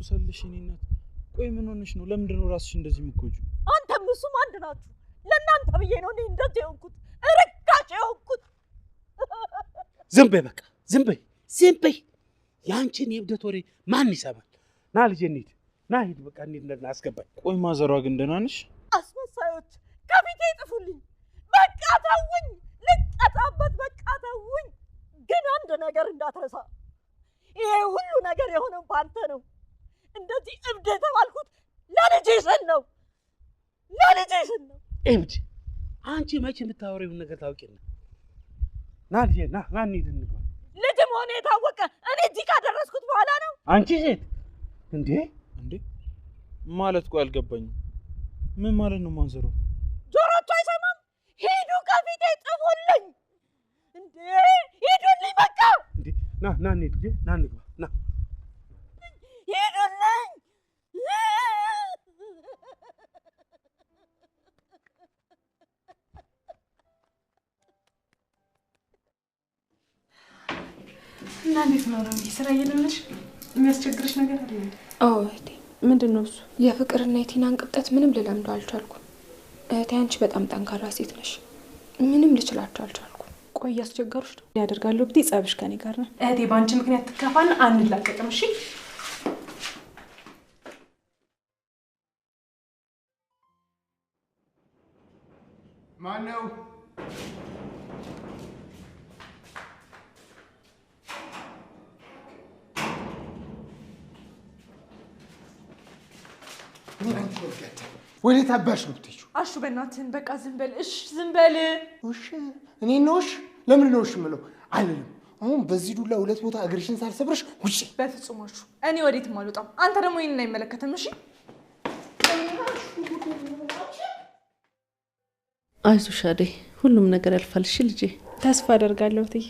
ትኩሳለሽ እኔ እናት ቆይ ምን ሆነሽ ነው ለምንድን ነው ራስሽ እንደዚህ የምትቆጪው አንተም እሱም አንድ ናችሁ ለእናንተ ብዬ ነው እኔ እንደዚህ የሆንኩት ርካሽ የሆንኩት ዝም በይ በቃ ዝም በይ ያንቺን የብደት ወሬ ማን ይሰማል ና ልጄ እንሂድ ና ሂድ በቃ እንሂድ አስገባኝ ቆይ ማዘሯ ግን ደህና ነሽ አስመሳዮች ከፊቴ ይጥፉልኝ በቃ ተውኝ ልቀጣበት በቃ ተውኝ ግን አንድ ነገር እንዳትረሳ ይሄ ሁሉ ነገር የሆነው ባንተ ነው እንደዚህ እብድ የተባልኩት ለልጄ ስል ነው እብድ አንቺ መቼ የምታወሪውን ነገር ታውቂና ና ልጄ ና እንሂድ እንግባ ልጅ መሆኔ የታወቀ እኔ እዚህ ካደረስኩት በኋላ ነው አንቺ ሴት እንዴ ማለት ቆይ አልገባኝም ምን ማለት ነው ማንዘሮ ጆሮቹ አይሰማም ሂዱ ከፊቴ ጥፉልኝ እንዴ ሂዱልኝ በቃ እንዴ ና እንሂድ ልጄ ና እንግባ ና ሂዱልኝ እና እንዴት ነው ረሚ ስራ እየደረሽ የሚያስቸግርሽ ነገር አለ? አዎ እህቴ ምንድነው እሱ? የፍቅርና የቲናን ቅብጠት ምንም ልለምደው አልቻልኩም። እህቴ አንቺ በጣም ጠንካራ ሴት ነሽ። ምንም ልችላቸው አልቻልኩም። ቆይ እያስቸገሩሽ ነው ያደርጋለሁ ብትይ ጸብሽ ከኔ ጋር ነው። እህቴ ባንቺ ምክንያት ትከፋና አንላቀቅም እሺ? ማነው? ወዴት አባሽ ነው የምትሄጂው? አሹ በእናትህን በቃ ዝም በል እሺ ዝም በል እሺ እኔ ነው እሺ ለምን ነው እሺ የምለው አልልም አሁን በዚህ ዱላ ሁለት ቦታ እግርሽን ሳልሰብርሽ ውጪ በፍጹም አሹ እኔ ወዴትም አልወጣም አንተ ደግሞ ይሄንን አይመለከትም እሺ አይዞሽ አደይ ሁሉም ነገር ያልፋል እሺ ልጄ ተስፋ አደርጋለሁ እትዬ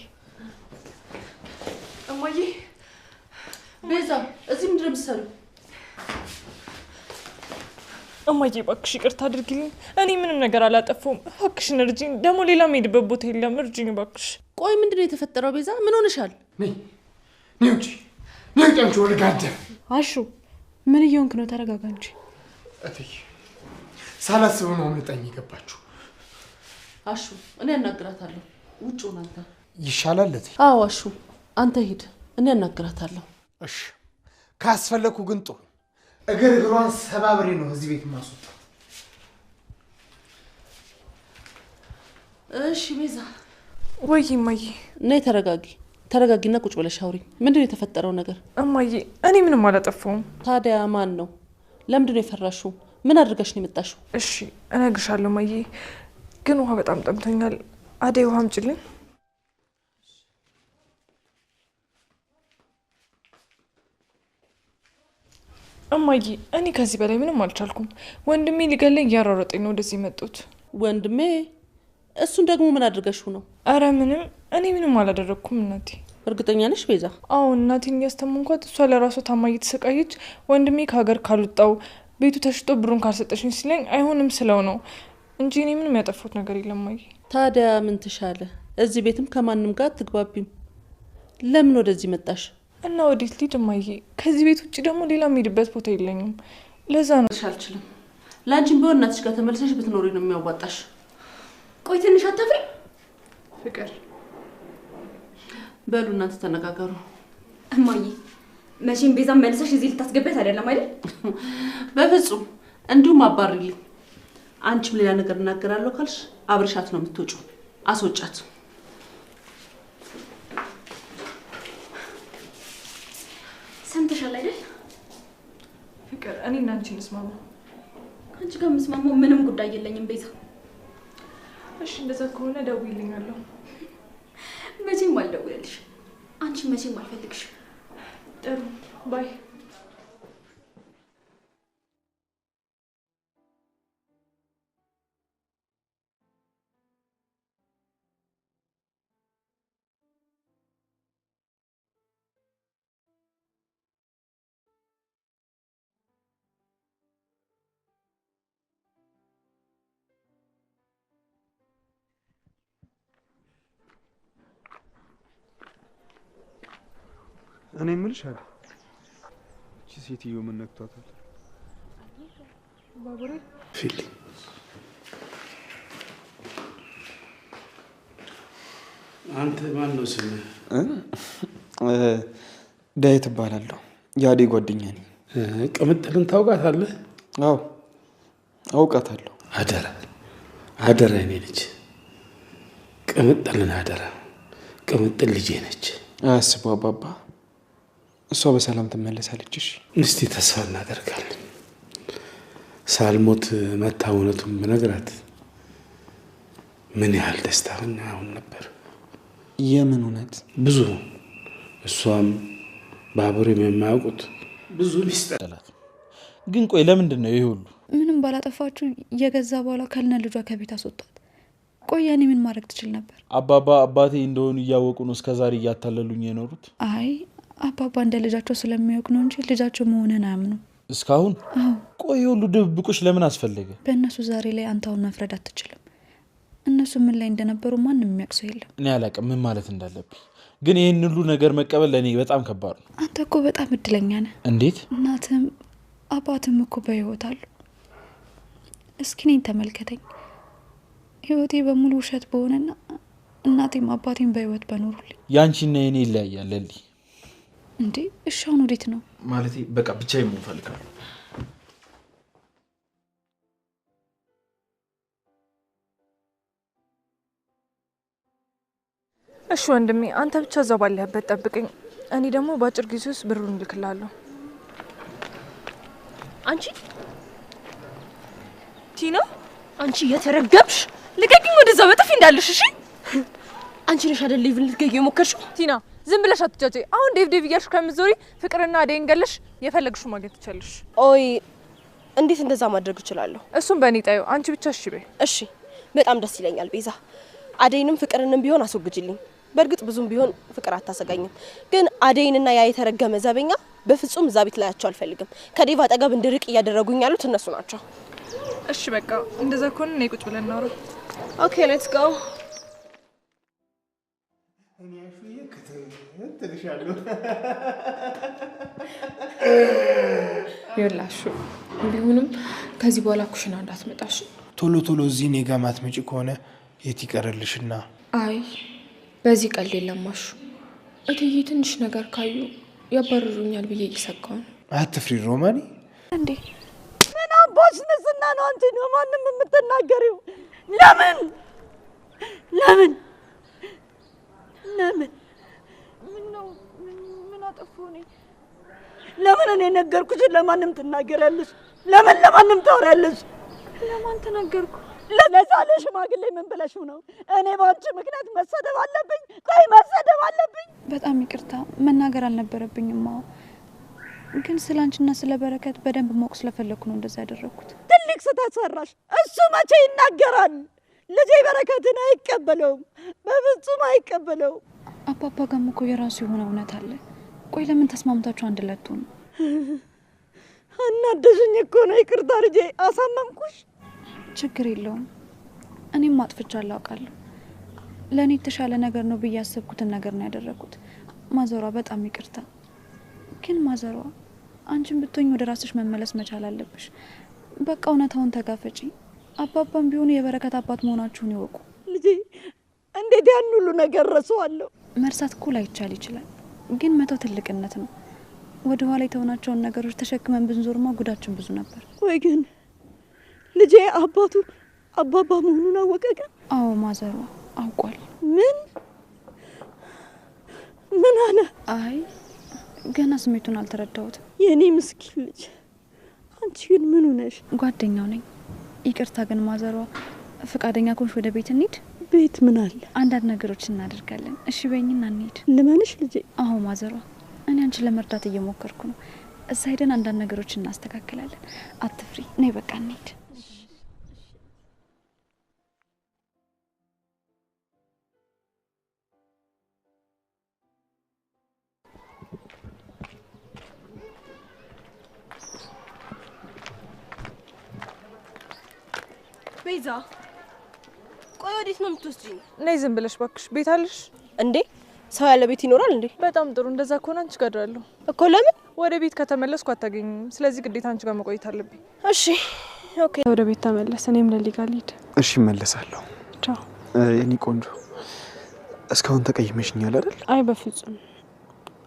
እማዬ ቤዛ እዚህ ምንድን ነው የምትሰሪው እማዬ እባክሽ ይቅርታ አድርጊልኝ እኔ ምንም ነገር አላጠፋሁም እባክሽን እርጂኝ ደግሞ ሌላ የምሄድበት ቦታ የለም እርጂኝ እባክሽ ቆይ ምንድን ነው የተፈጠረው ቤዛ ምን ሆነሻል ነይ ውጪ አንቺ ወልጋደ አሹ ምን እየሆንክ ነው ተረጋጋ እንጂ እትዬ ሳላስበው ነው አምልጣኝ የገባችሁ አሹ እኔ አናግራታለሁ ውጭ ሆነ አንተ ይሻላል እትዬ አዎ አሹ አንተ ሂድ እኔ አናግራታለሁ እሺ ካስፈለኩ ግን ጥሩ እግሯን ሰባብሬ ነው እዚህ ቤት ማስወጣው እሺ ቤዛ ወይ እማዬ ነይ ተረጋጊና ቁጭ ብለሽ አውሪ ምንድን ነው የተፈጠረው ነገር እማዬ እኔ ምንም አላጠፋሁም ታዲያ ማን ነው ለምንድን ነው የፈራሽው ምን አድርገሽ ነው የመጣሽው እሺ እነግርሻለሁ እማዬ ግን ውሃ በጣም ጠምቶኛል አደይ ውሃ አምጪልኝ እማዬ እኔ ከዚህ በላይ ምንም አልቻልኩም ወንድሜ ሊገለኝ እያሯሯጠኝ ነው ወደዚህ መጡት ወንድሜ እሱን ደግሞ ምን አድርገሽው ነው አረ ምንም እኔ ምንም አላደረኩም እናቴ እርግጠኛ ነሽ ቤዛ አዎ እናቴን እያስተማንኳት እሷ ለራሷ ታማ እየተሰቃየች ወንድሜ ከሀገር ካልወጣው ቤቱ ተሽጦ ብሩን ካልሰጠሽኝ ሲለኝ አይሆንም ስለው ነው እንጂ እኔ ምንም ያጠፋሁት ነገር የለም እማዬ ታዲያ ምን ተሻለ እዚህ ቤትም ከማንም ጋር አትግባቢም ለምን ወደዚህ መጣሽ እና ወዴት ልሂድ እማዬ ከዚህ ቤት ውጭ ደግሞ ሌላ የምሄድበት ቦታ የለኝም ለዛ ነው አልችልም ላንቺም ቢሆን እናትሽ ጋር ተመልሰሽ ብትኖሪ ነው የሚያዋጣሽ ቆይ ትንሽ አታፍሪ ፍቅር በሉ እናንተ ተነጋገሩ እማዬ መቼም ቤዛን መልሰሽ እዚህ ልታስገበት አይደለም አይደል በፍጹም እንዲሁም አባርልኝ አንቺም ሌላ ነገር እናገራለሁ ካልሽ አብርሻት ነው የምትወጪው አስወጫት ሰንተሻል አይደል ፍቅር እኔ እና አንቺ እንስማማ አንቺ ጋር መስማማው ምንም ጉዳይ የለኝም ቤዛ እሺ እንደዛ ከሆነ ደውይልኛለሁ መቼም አልደውልልሽ አንቺ መቼም አልፈልግሽ ጥሩ ባይ እኔ የምልሽ አለ እቺ ሴትዮ ምን ነክቷታል? ባቡሬ ፊሊ አንተ ማን ነው ስምህ? ዳዊት እባላለሁ። የአዴ ጓደኛ ነኝ። ቅምጥልን ታውቃታለህ? አዎ አውቃታለሁ። አደራ የኔ ልጅ ቅምጥልን አደራ። ቅምጥል ልጄ ነች። አያስቡ አባባ፣ እሷ በሰላም ትመለሳለች። እሺ እስቲ ተስፋ እናደርጋለን። ሳልሞት መታ እውነቱን ብነግራት ምን ያህል ደስታ አሁን ነበር። የምን እውነት? ብዙ እሷም ባቡሬም የማያውቁት ብዙ ሚስጥር አላት። ግን ቆይ ለምንድን ነው ይሄ ሁሉ? ምንም ባላጠፋችሁ የገዛ በኋላ ከልነ ልጇ ከቤት አስወጣት። ቆይ እኔ ምን ማድረግ ትችል ነበር? አባባ አባቴ እንደሆኑ እያወቁ ነው እስከዛሬ እያታለሉኝ የኖሩት። አይ አባባ እንደ ልጃቸው ስለሚያውቅ ነው እንጂ ልጃቸው መሆንን አያምኑ እስካሁን። አዎ ቆይ ሁሉ ድብብቆሽ ለምን አስፈለገ? በእነሱ ዛሬ ላይ አንተ አሁን መፍረድ አትችልም። እነሱ ምን ላይ እንደነበሩ ማንም የሚያውቅ ሰው የለም። እኔ አላውቅም ምን ማለት እንዳለብኝ፣ ግን ይህን ሁሉ ነገር መቀበል ለእኔ በጣም ከባድ ነው። አንተ እኮ በጣም እድለኛ ነህ። እንዴት? እናትም አባትም እኮ በህይወት አሉ። እስኪ እኔን ተመልከተኝ። ህይወቴ በሙሉ ውሸት በሆነና እናቴም አባቴም በህይወት በኖሩልኝ። ያንቺና የኔ ይለያያል ለሊ። እንዴ እሺ አሁን ወዴት ነው? ማለቴ በቃ ብቻዬን መሆን እፈልጋለሁ። እሺ ወንድሜ፣ አንተ ብቻ እዛው ባለህበት ጠብቀኝ። እኔ ደግሞ በአጭር ጊዜ ውስጥ ብሩን እልክልሃለሁ። አንቺ ቲና፣ አንቺ የተረገምሽ ልቀቂኝ! ወደዛ በጥፊ እንዳለሽ። እሺ አንቺ ነሽ አይደል ሊቭን ልትገዢ የሞከርሽው? ቲና ዝም ብለሽ አትጫጪ። አሁን ዴቭ እያልሽ ከምትዞሪ ፍቅርና አደይን ገለሽ የፈለግሽው ማግኘት ትችያለሽ። ኦይ እንዴት እንደዛ ማድረግ እችላለሁ? እሱም በእኔ ጣዩ። አንቺ ብቻ እሺ በይ። እሺ በጣም ደስ ይለኛል ቤዛ። አደይንም ፍቅርንም ቢሆን አስወግጅልኝ። በእርግጥ ብዙም ቢሆን ፍቅር አታሰጋኝም፣ ግን አደይንና ያ የተረገመ ዘበኛ በፍጹም እዛ ቤት ላያቸው አልፈልግም። ከዴቭ አጠገብ እንድርቅ እያደረጉኝ ያሉት እነሱ ናቸው። እሺ በቃ እንደዛ ከሆነ እኔ ቁጭ ብለን እናውራ። ኦኬ ሌትስ ጎ። ይላሹ ቢሆንም ከዚህ በኋላ ኩሽና እንዳትመጣሽ። ቶሎ ቶሎ እዚህ እኔ ጋር ማትመጪ ከሆነ የት ይቀርልሽና? አይ በዚህ ቀልድ የለማሹ። እትዬ ትንሽ ነገር ካዩ ያባርሩኛል ብዬ እየሰጋሁ ነው። አትፍሪ ሮማኒ። እንዴ ምን አባሽ ንስና ነው አንቺ ነው ማንም የምትናገሪው? ለምን ለምን ለምን? ምን ነው ምን አጠፋሁ እኔ? ለምን እኔ ነገርኩሽ ለማንም ትናገሪያለሽ? ለምን ለማንም ታወሪያለሽ? ለማን ተናገርኩ? ለነሳለ ሽማግሌ ምን ብለሽው ነው? እኔ ባንቺ ምክንያት መሰደብ አለብኝ? ቆይ መሰደብ አለብኝ? በጣም ይቅርታ፣ መናገር አልነበረብኝም። ግን ስላንቺና ስለ በረከት በደንብ ማወቅ ስለፈለኩ ነው እንደዛ ያደረኩት። ትልቅ ስህተት ሰራሽ። እሱ መቼ ይናገራል? ልጄ በረከትን አይቀበለውም፣ በፍጹም አይቀበለውም። አባባ ጋርም እኮ የራሱ የሆነ እውነት አለ። ቆይ ለምን ተስማምታችሁ አንድ ላይ አትሆኑ? አናደሽኝ እኮ ነው። ይቅርታ ልጄ፣ አሳመምኩሽ። ችግር የለውም። እኔም አጥፍቻለሁ አውቃለሁ። ለእኔ የተሻለ ነገር ነው ብዬ ያሰብኩትን ነገር ነው ያደረኩት። ማዘሯ በጣም ይቅርታ። ግን ማዘሯ አንቺን ብትሆኝ ወደ ራስሽ መመለስ መቻል አለብሽ። በቃ እውነታውን ተጋፈጪ። አባባም ቢሆኑ የበረከት አባት መሆናችሁን ይወቁ። ልጄ እንዴት ያን ሁሉ ነገር ረሳዋለሁ? መርሳት እኮ ላይቻል ይችላል፣ ግን መተው ትልቅነት ነው። ወደ ኋላ የተሆናቸውን ነገሮች ተሸክመን ብንዞርማ ጉዳችን ብዙ ነበር። ወይ ግን ልጄ አባቱ አባባ መሆኑን አወቀ? ግን አዎ ማዘሯ አውቋል። ምን አለ? አይ ገና ስሜቱን አልተረዳሁትም። የኔ ምስኪን ልጅ፣ አንቺ ግን ምን ሆነሽ? ጓደኛው ነኝ። ይቅርታ ግን ማዘሯ፣ ፈቃደኛ ኮንሽ ወደ ቤት እንሂድ? ቤት ምን አለ? አንዳንድ ነገሮች እናደርጋለን። እሺ በይኝና እንሂድ። ልመንሽ ልጄ? አዎ ማዘሯ፣ እኔ አንቺን ለመርዳት እየሞከርኩ ነው። እዛ ሄደን አንዳንድ ነገሮች እናስተካክላለን። አትፍሪ፣ ነይ በቃ እንሂድ። ቤዛ፣ ቆይ ወዴት ነው የምትወስጂኝ? ነይ ዝም ብለሽ እባክሽ። ቤት አለሽ እንዴ? ሰው ያለ ቤት ይኖራል እንዴ? በጣም ጥሩ። እንደዛ ከሆነ አንቺ ጋር እደራለሁ እኮ። ለምን? ወደ ቤት ከተመለስኩ አታገኝም። ስለዚህ ግዴታ አንቺ ጋር መቆየት አለብኝ። እሺ ኦኬ። ወደ ቤት ተመለስ። እኔም ለሊ ጋር ልሂድ። እሺ እመለሳለሁ። ቻው። የኔ ቆንጆ እስካሁን ተቀይመሽኛል አይደል? አይ በፍጹም።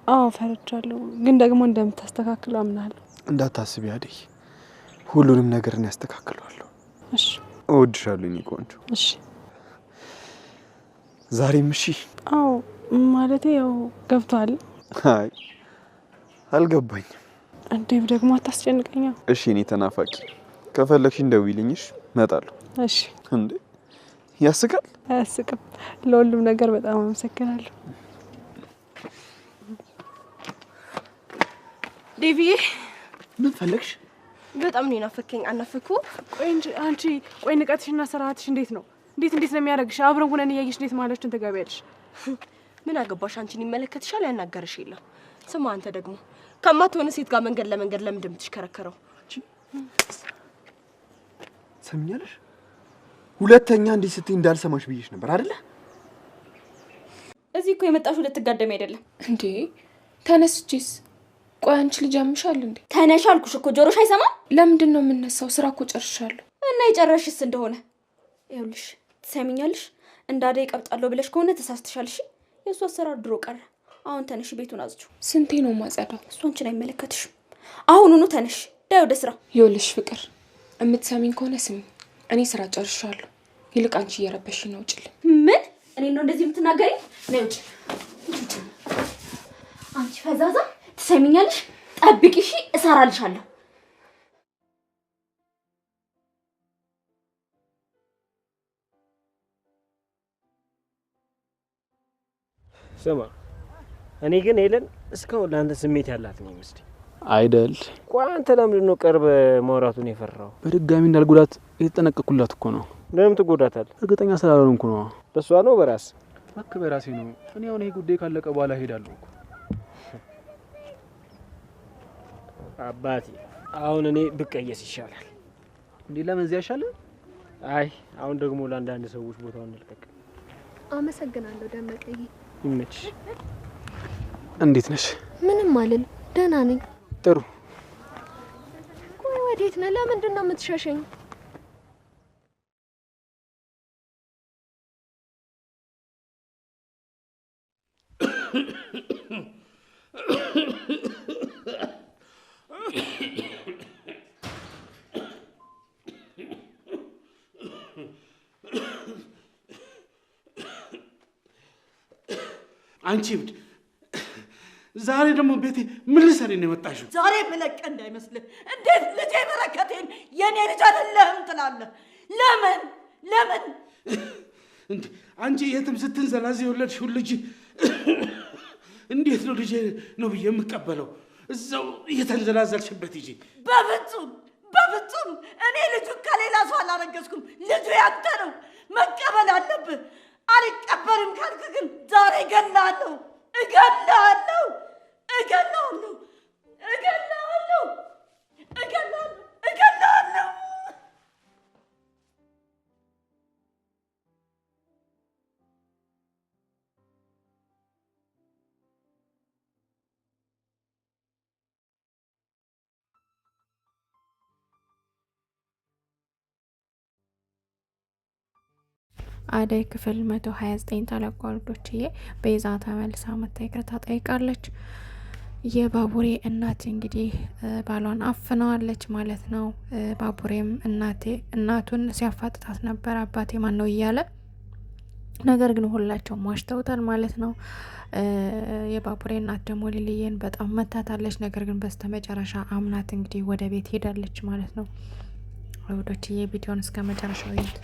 አዎ ፈርቻለሁ፣ ግን ደግሞ እንደምታስተካክለው አምናለሁ። እንዳታስቢ አደይ፣ ሁሉንም ነገር እኔ ያስተካክለዋለሁ። እሺ። እወድሻለሁ የኔ ቆንጆ። እሺ። ዛሬም እሺ? አዎ ማለቴ ያው ገብቷል። አይ አልገባኝም። ዴቭ ደግሞ አታስጨንቀኛ። እሺ እኔ ተናፋቂ፣ ከፈለግሽ እንደውይልኝሽ እመጣለሁ። እሺ። እንዴ ያስቃል? አያስቅም። ለሁሉም ነገር በጣም አመሰግናለሁ። ዴቪዬ ምን ፈለግሽ? በጣም ነው ናፈከኝ። አናፈኩ? ቆይ እንጂ አንቺ ቆይ ንቀትሽና ስርዓትሽ እንዴት ነው? እንዴት ነው የሚያደርግሽ? አብረን ሆነን እያየሽ እንዴት ማለችን ትገቢያለሽ? ምን አገባሽ? አንቺን ይመለከትሻል? ያናገርሽ የለም። ስማ አንተ ደግሞ ከማትሆነ ሴት ጋር መንገድ ለመንገድ ለምንድን የምትሽከረከረው? ሰምኛለሽ? ሁለተኛ እንዲህ ስትይ እንዳልሰማሽ ብዬሽ ነበር አይደለ? እዚህ እኮ የመጣሽው ልትጋደም አይደለም እንዴ? ተነስቺስ? ቆይ አንቺ ልጅ ያምሻል እንዴ? ተነሽ አልኩሽ እኮ ጆሮሽ አይሰማም? ለምንድን ነው የምነሳው? ስራ እኮ ጨርሻለሁ። እና የጨረሽስ እንደሆነ ይኸውልሽ፣ ትሰሚኛለሽ? እንዳደ ይቀብጣለሁ ብለሽ ከሆነ ተሳስተሻል። እሺ የእሱ አሰራር ድሮ ቀረ። አሁን ተነሽ፣ ቤቱን አጽጂው። ስንቴ ነው ማጸዳው? እሱ አንቺን አይመለከትሽም። አሁኑኑ ተነሽ፣ ዳይ ወደ ስራ። ይኸውልሽ ፍቅር፣ የምትሰሚኝ ከሆነ ስሚ፣ እኔ ስራ ጨርሻለሁ። ይልቅ አንቺ እየረበሽኝ ነው። ውጭልኝ። ምን? እኔ ነው እንደዚህ የምትናገሪኝ? ነይ ውጭ። አንቺ ፈዛዛ፣ ትሰሚኛለሽ? ጠብቂ እሺ፣ እሰራልሻለሁ። ስማ፣ እኔ ግን ሄለን እስካሁን ለአንተ ስሜት ያላት ነው ይመስል አይደል? ቆይ አንተ ለምንድን ነው ቅርብ ማውራቱን የፈራው? በድጋሚ እንዳልጎዳት የተጠነቀቅኩላት እኮ ነው። ለምን ትጎዳታለህ? እርግጠኛ ስላልሆንኩ ነው። በሷ ነው በራስ? እባክህ በራሴ ነው። እኔ አሁን ይሄ ጉዳይ ካለቀ በኋላ ሄዳለሁ እኮ። አባቴ አሁን እኔ ብቀየስ ይሻላል። እንዴ ለምን እዚያ ይሻላል? አይ አሁን ደግሞ ለአንዳንድ ሰዎች ቦታውን እንልቀቅ። አመሰግናለሁ ደመቀዬ። ይመችሽ። እንዴት ነሽ? ምንም አልል፣ ደህና ነኝ። ጥሩ። ቆይ ወዴት ነህ? ለምንድን ነው የምትሸሸኝ? አንቺ እብድ! ዛሬ ደግሞ ቤቴ ምን ልሰሪ ነው የመጣሽው? ዛሬ ምለቅ እንዳይመስልህ። እንዴት ልጄ በረከቴን የኔ ልጅ አይደለህም ትላለህ? ለምን እንዴ አንቺ የትም ስትንዘላዝ የወለድሽው ልጅ እንዴት ነው ልጄ ነው ብዬ የምቀበለው? እዛው እየተንዘላዘልሽበት ይዤ። በፍጹም እኔ ልጁ ከሌላ ሰው አላረገዝኩም። ልጁ ያንተ ነው፣ መቀበል አለብህ። አልቀበልም ካልክ ግን ዛሬ እገላለሁ። አደይ ክፍል 129 ተለቋል። ዶችዬ ቤዛ ተመልሳ መታ ይቅርታ ጠይቃለች። የባቡሬ እናት እንግዲህ ባሏን አፍነዋለች ማለት ነው። ባቡሬም እናቱን ሲያፋጥጣት ነበር፣ አባቴ ማን ነው እያለ። ነገር ግን ሁላቸውም ዋሽተውታል ማለት ነው። የባቡሬ እናት ደግሞ ሊልየን በጣም መታታለች። ነገር ግን በስተመጨረሻ አምናት እንግዲህ ወደ ቤት ሄዳለች ማለት ነው። ዶችዬ ቪዲዮን እስከ መጨረሻው ይዩት።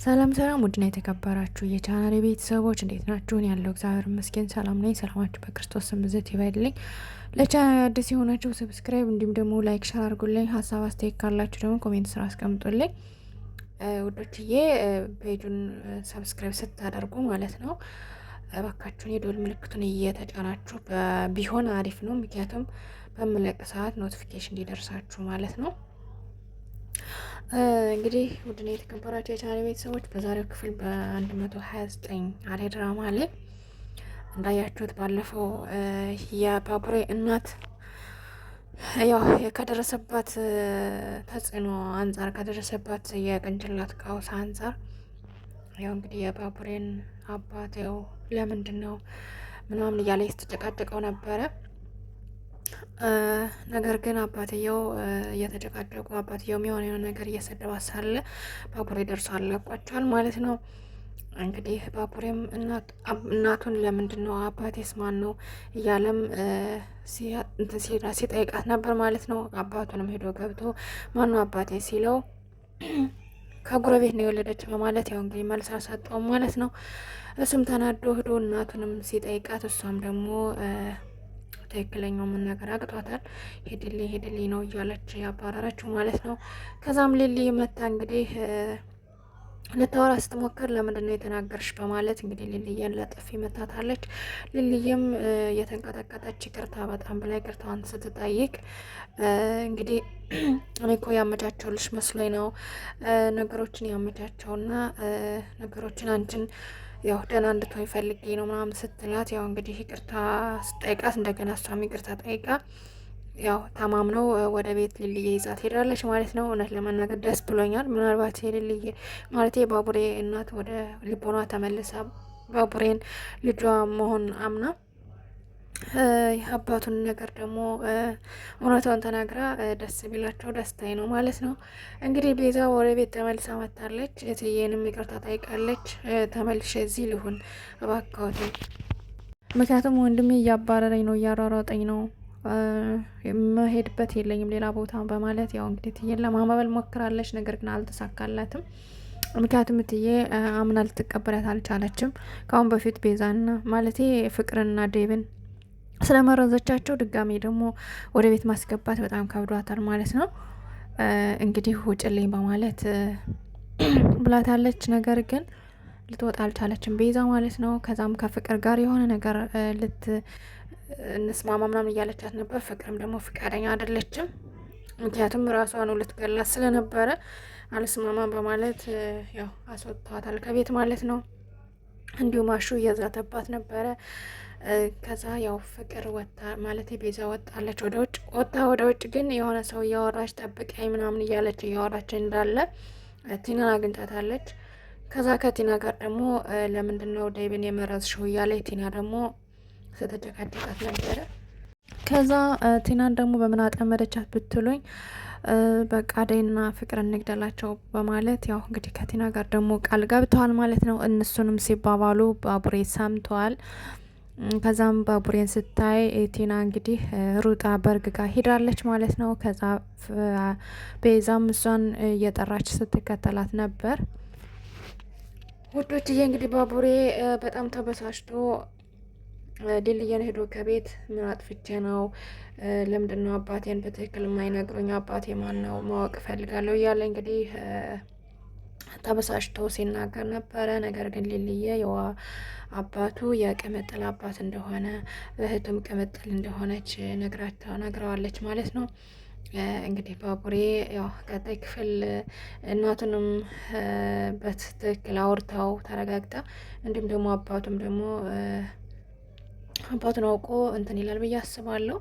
ሰላም ውድና የተከበራችሁ የቻናሌ ቤተሰቦች እንዴት ናችሁን? ያለው እግዚአብሔር ይመስገን ሰላም ነኝ። ሰላማችሁ በክርስቶስ ስም ብዝት ይበልልኝ። ለቻናሌ አዲስ የሆናችሁ ሰብስክራይብ እንዲሁም ደግሞ ላይክ ሼር አድርጉልኝ። ሀሳብ አስተያየት ካላችሁ ደግሞ ኮሜንት ስራ አስቀምጡልኝ። ውዶችዬ ፔጁን ሰብስክራይብ ስታደርጉ ማለት ነው እባካችሁን የደወል ምልክቱን እየተጫናችሁ ቢሆን አሪፍ ነው። ምክንያቱም በምለቅ ሰዓት ኖቲፊኬሽን እንዲደርሳችሁ ማለት ነው። እንግዲህ ውድና የተከበራችሁ የቻናሌ ቤተሰቦች በዛሬው ክፍል በ129 አደይ ድራማ ላይ እንዳያችሁት ባለፈው የባቡሬ እናት ያው ከደረሰባት ተጽዕኖ አንጻር ከደረሰባት የቅንጭላት ቀውስ አንጻር ያው እንግዲህ የባቡሬን አባት ያው ለምንድን ነው ምናምን እያለ ስትጨቃጨቀው ነበረ። ነገር ግን አባትየው እየተጨቃጨቁ አባትየው የሆነ ነገር እየሰደባት ሳለ ባቡሬ ደርሶ አለቋቸዋል ማለት ነው። እንግዲህ ባቡሬም እናቱን ለምንድን ነው አባቴስ ማን ነው እያለም ሲጠይቃት ነበር ማለት ነው። አባቱንም ሄዶ ገብቶ ማን ነው አባቴ ሲለው ከጎረቤት ነው የወለደች በማለት ያው እንግዲህ መልስ አልሰጠውም ማለት ነው። እሱም ተናዶ ሄዶ እናቱንም ሲጠይቃት እሷም ደግሞ ትክክለኛው መናገር አቅቷታል። ሄድልኝ ነው እያለች ያባረረችው ማለት ነው። ከዛም ሊሊ መታ እንግዲህ ልታወራ ስትሞክር ለምንድን ነው የተናገርሽ በማለት እንግዲህ ሊልዬን ለጥፊ መታታለች። ሊልዬም የተንቀጠቀጠች ይቅርታ በጣም በላይ ይቅርታዋን ስትጠይቅ እንግዲህ እኔ እኮ ያመቻቸውልሽ መስሎኝ ነው ነገሮችን ያመቻቸውና ነገሮችን አንቺን ያው ደህና እንድትሆኝ ፈልጌ ነው ምናምን ስትላት ያው እንግዲህ ይቅርታ ስጠይቃት እንደገና እሷም ይቅርታ ጠይቃ ያው ተማምነው ወደ ቤት ሊልዬ ይዛት ሄዳለች ማለት ነው። እውነት ለመናገር ደስ ብሎኛል። ምናልባት ሊልዬ ማለት ባቡሬ እናት ወደ ልቦኗ ተመልሳ ባቡሬን ልጇ መሆን አምና አባቱን ነገር ደግሞ እውነታውን ተናግራ ደስ ቢላቸው ደስታዬ ነው ማለት ነው። እንግዲህ ቤዛ ወደ ቤት ተመልሳ መጥታለች። እትዬንም ይቅርታ ጠይቃለች። ተመልሼ እዚህ ልሁን እባክዎት፣ ምክንያቱም ወንድሜ እያባረረኝ ነው፣ እያሯሯጠኝ ነው፣ መሄድበት የለኝም ሌላ ቦታ በማለት ያው እንግዲህ እትዬን ለማባበል ሞክራለች። ነገር ግን አልተሳካላትም። ምክንያቱም እትዬ አምና ልትቀበላት አልቻለችም። ከአሁን በፊት ቤዛና ማለቴ ፍቅርና ዴብን ስለመረዘቻቸው ድጋሜ ደግሞ ወደ ቤት ማስገባት በጣም ከብዷታል ማለት ነው። እንግዲህ ውጭልኝ በማለት ብላታለች። ነገር ግን ልትወጣ አልቻለችም ቤዛ ማለት ነው። ከዛም ከፍቅር ጋር የሆነ ነገር እንስማማ ምናምን እያለቻት ነበር። ፍቅርም ደግሞ ፍቃደኛ አይደለችም። ምክንያቱም ራሷን ልትገላት ስለነበረ አልስማማም በማለት ያው አስወጥተዋታል ከቤት ማለት ነው። እንዲሁም አሹ እየዛተባት ነበረ። ከዛ ያው ፍቅር ወጣ ማለት ቤዛ ወጣለች ወደ ውጭ ግን የሆነ ሰው እያወራች ጠብቀኝ ምናምን እያለች እያወራች እንዳለ ቲናን አግኝታታለች። ከዛ ከቲና ጋር ደግሞ ለምንድን ነው ዴብን የመረዝሽው እያለች ቲና ደግሞ ስትጨቃጨቃት ነበረ። ከዛ ቲናን ደግሞ በምን አጠመደቻት ብትሉኝ በቃ አደይና ፍቅር እንግደላቸው በማለት ያው እንግዲህ ከቲና ጋር ደግሞ ቃል ገብተዋል ማለት ነው። እነሱንም ሲባባሉ ባቡሬ ሰምተዋል። ከዛም ባቡሬን ስታይ ቲና እንግዲህ ሩጣ በርግጋ ሄዳለች ማለት ነው። ከዛ ቤዛም እሷን እየጠራች ስትከተላት ነበር። ውዶችዬ እንግዲህ ባቡሬ በጣም ተበሳጭቶ ሊልዬን ሄዶ ከቤት ምን አጥፍቼ ነው? ለምንድን ነው አባቴን በትክክል የማይነግሩኝ? አባቴ ማን ነው? ማወቅ እፈልጋለሁ እያለ እንግዲህ ተበሳጭቶ ሲናገር ነበረ። ነገር ግን ሊልዬ የዋ አባቱ የቅምጥል አባት እንደሆነ እህቱም ቅምጥል እንደሆነች ነግረዋለች ማለት ነው። እንግዲህ ባቡሬ ያው ቀጣይ ክፍል እናቱንም በትክክል አውርታው ተረጋግጣ እንዲሁም ደግሞ አባቱን አውቆ እንትን ይላል ብዬ አስባለሁ።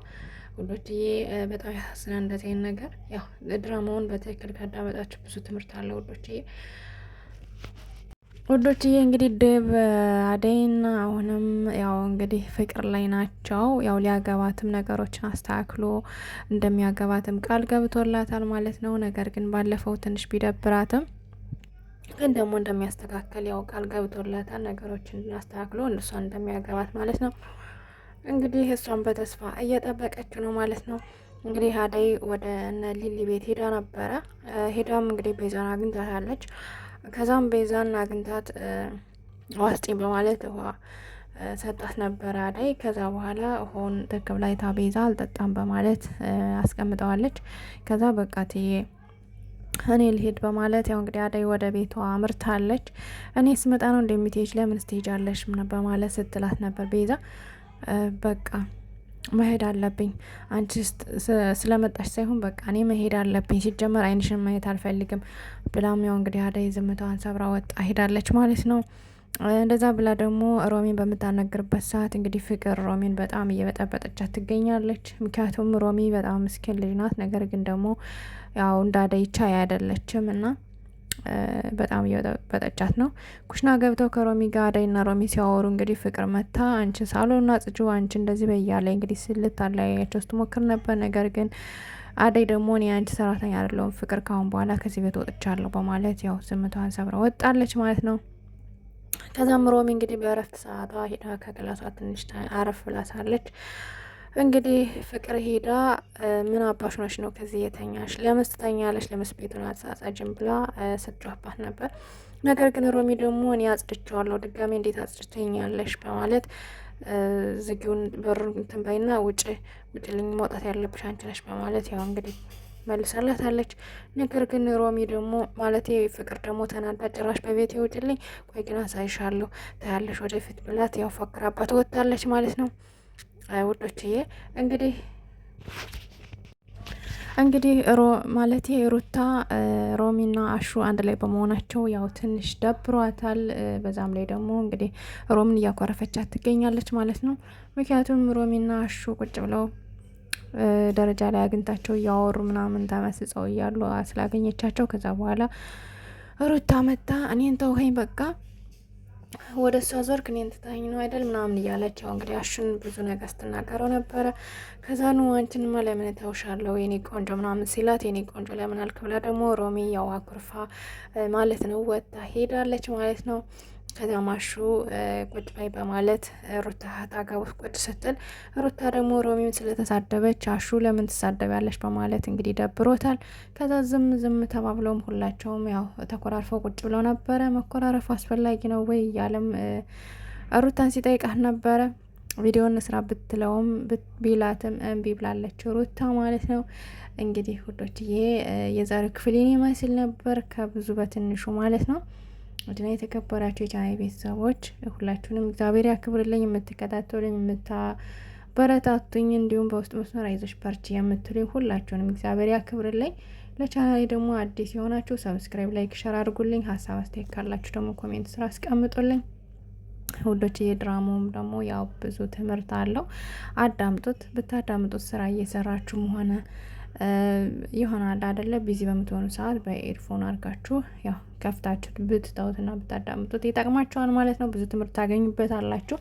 ውዶችዬ በጣም ያሳዝናል እንደዚህ አይነት ነገር። ያው ድራማውን በትክክል ካዳመጣችሁ ብዙ ትምህርት አለ ውዶችዬ እንግዲህ ዴብ አደይና አሁንም ያው እንግዲህ ፍቅር ላይ ናቸው። ያው ሊያገባትም ነገሮችን አስተካክሎ እንደሚያገባትም ቃል ገብቶላታል ማለት ነው። ነገር ግን ባለፈው ትንሽ ቢደብራትም ግን ደግሞ እንደሚያስተካክል ያው ቃል ገብቶላታል። ነገሮችን አስተካክሎ እሷን እንደሚያገባት ማለት ነው። እንግዲህ እሷን በተስፋ እየጠበቀች ነው ማለት ነው። እንግዲህ አደይ ወደ እነ ሊሊ ቤት ሄዳ ነበረ። ሄዳም እንግዲህ ቤዛን አግኝታታለች። ከዛም ቤዛን አግኝታት ዋስጪኝ በማለት ውሃ ሰጣት ነበረ አደይ። ከዛ በኋላ ውሃውን ትክብ ላይ ታ ቤዛ አልጠጣም በማለት አስቀምጠዋለች። ከዛ በቃ ትዬ እኔ ልሄድ በማለት ያው እንግዲህ አደይ ወደ ቤቷ አምርታለች። እኔ ስመጣ ነው እንደምትሄጅ ለምን ስትሄጃለሽ በማለት ስትላት ነበር ቤዛ። በቃ መሄድ አለብኝ አንቺ ስለመጣሽ ሳይሆን በቃ እኔ መሄድ አለብኝ፣ ሲጀመር አይንሽን ማየት አልፈልግም ብላም ያው እንግዲህ አደይ ዝምታዋን ሰብራ ወጣ ሄዳለች ማለት ነው። እንደዛ ብላ ደግሞ ሮሚን በምታናግርበት ሰዓት እንግዲህ ፍቅር ሮሚን በጣም እየበጠበጠቻት ትገኛለች። ምክንያቱም ሮሚ በጣም ምስኪን ልጅ ናት። ነገር ግን ደግሞ ያው እንዳደይ ቻይ አይደለችም እና በጣም እየበጠበጠቻት ነው። ኩሽና ገብተው ከሮሚ ጋር አደይና ሮሚ ሲያወሩ እንግዲህ ፍቅር መታ አንቺ ሳሎንና ጽጁ አንቺ እንደዚህ በያለ እንግዲህ ስልት አለያያቸው ስትሞክር ነበር። ነገር ግን አደይ ደግሞ እኔ አንቺ ሰራተኛ አይደለሁም ፍቅር ካሁን በኋላ ከዚህ ቤት ወጥቻለሁ በማለት ያው ዝምታዋን ሰብራ ወጣለች ማለት ነው። ከዛም ሮሚ እንግዲህ በእረፍት ሰዓቷ ሄዳ ከክላሷ ትንሽ አረፍ ብላሳለች። እንግዲህ ፍቅር ሄዳ ምን አባሽ ነሽ ነው ከዚህ የተኛሽ ለምስ ትተኛለሽ ለምስ ቤቱን አጻጻጅም ብላ ስትጮህባት ነበር። ነገር ግን ሮሚ ደግሞ እኔ አጽድቼዋለሁ ድጋሜ እንዴት አጽድተኛለሽ በማለት ዝጊውን በሩን እንትን በይና ውጭልኝ መውጣት ያለብሽ አንቺ ነሽ በማለት ያው እንግዲህ መልሳላታለች። ነገር ግን ሮሚ ደግሞ ማለት ፍቅር ደግሞ ተናዳ ጭራሽ በቤት ውጭልኝ ቆይ ግን አሳይሻለሁ ታያለሽ ወደፊት ብላት ያው ፎክራባት ወጣለች ማለት ነው። ውዶችዬ እንግዲህ ማለት ሩታ ሮሚና አሹ አንድ ላይ በመሆናቸው ያው ትንሽ ደብሯታል። በዛም ላይ ደግሞ እንግዲህ ሮሚን እያኮረፈቻት ትገኛለች ማለት ነው። ምክንያቱም ሮሚና አሹ ቁጭ ብለው ደረጃ ላይ አግኝታቸው እያወሩ ምናምን ተመስጸው እያሉ ስላገኘቻቸው ከዛ በኋላ ሩታ መጣ እኔን ተውኸኝ በቃ ወደ እሷ ዞርክ እኔን ትታኝ ነው አይደል ምናምን እያለች ያው እንግዲህ አሹን ብዙ ነገር ስትናገረው ነበረ። ከዛ ነው አንቺንማ ለምን ተውሻለሁ የኔ ቆንጆ ምናምን ሲላት የኔ ቆንጆ ለምን አልክ ብላ ደግሞ ሮሚ ያው አኩርፋ ማለት ነው ወጣ ሄዳለች ማለት ነው። ከዛ ማሹ ቁጭ በይ በማለት ሩታ ታጋው ቁጭ ስትል ሩታ ደግሞ ሮሚን ስለተሳደበች አሹ ለምን ትሳደቢያለሽ በማለት እንግዲህ ደብሮታል። ከዛ ዝም ተባብለውም ሁላቸውም ያው ተኮራርፈው ቁጭ ብለው ነበረ። መኮራረፍ አስፈላጊ ነው ወይ እያለም ሩታን ሲጠይቃት ነበረ። ቪዲዮን ስራ ብትለውም ቢላትም እምቢ ብላለች ሩታ ማለት ነው። እንግዲህ ሁዶችዬ የዛሬው ክፍል ይመስል ነበር ከብዙ በትንሹ ማለት ነው። ወድና የተከበራችሁ የቻናሌ ቤተሰቦች ሁላችሁንም እግዚአብሔር ያክብርልኝ። የምትከታተሉኝ የምታበረታቱኝ እንዲሁም በውስጥ መስመር አይዞሽ በርቺ የምትሉኝ ሁላችሁንም እግዚአብሔር ያክብርልኝ። ለቻናሌ ደግሞ አዲስ የሆናችሁ ሰብስክራይብ፣ ላይክ፣ ሸር አድርጉልኝ። ሀሳብ አስተያየት ካላችሁ ደግሞ ኮሜንት ስራ አስቀምጡልኝ። ውዶች የድራማውም ደግሞ ያው ብዙ ትምህርት አለው። አዳምጡት። ብታዳምጡት ስራ እየሰራችሁም ሆነ ይሆናል አይደለ ቢዚ በምትሆኑ ሰዓት በኤርፎን አድርጋችሁ ያው ከፍታችሁ ብትታውትና ብታዳምጡት ይጠቅማችኋል ማለት ነው። ብዙ ትምህርት ታገኙበታላችሁ።